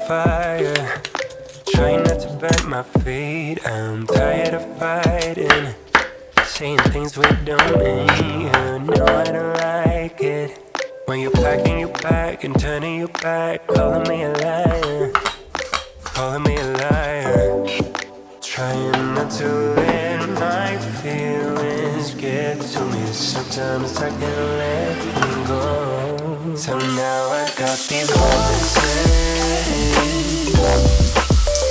fire, trying not to burn my feet. I'm tired of fighting, saying things we don't mean. You know I don't like it when you're packing your bag and turning your back, calling me a liar, calling me a liar. Trying not to let my feelings get to me. Sometimes I can't let them go. So now I got these voices.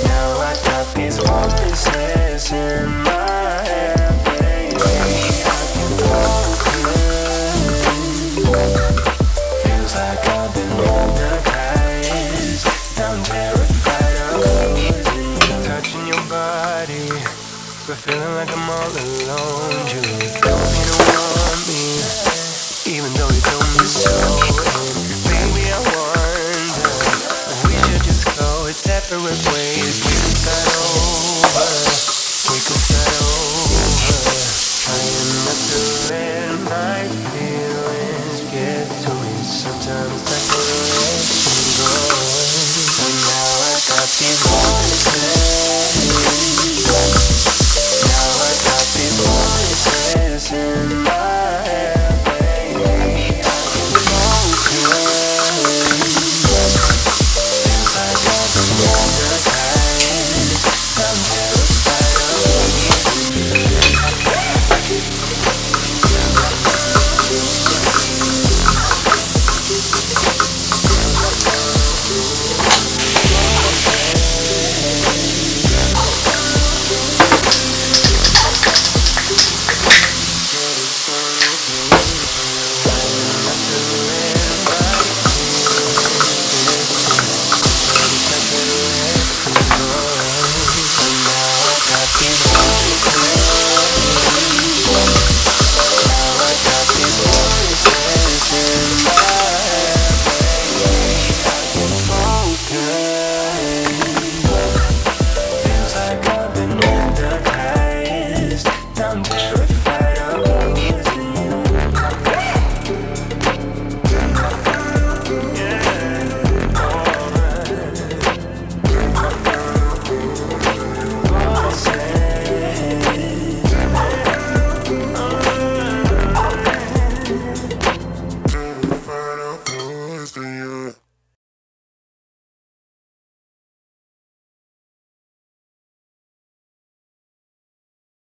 Now I got these voices in my head, baby. I can focus. Feels like I've been hypnotized. I'm terrified of losing you. Touching your body, but feeling like I'm all alone. You don't need to want me, even though you told me so. And baby, I wonder, we should just go separate ways. We could start over, we could start over. Trying not to let my feelings get to me. Sometimes I can let them go. And now I got these voices.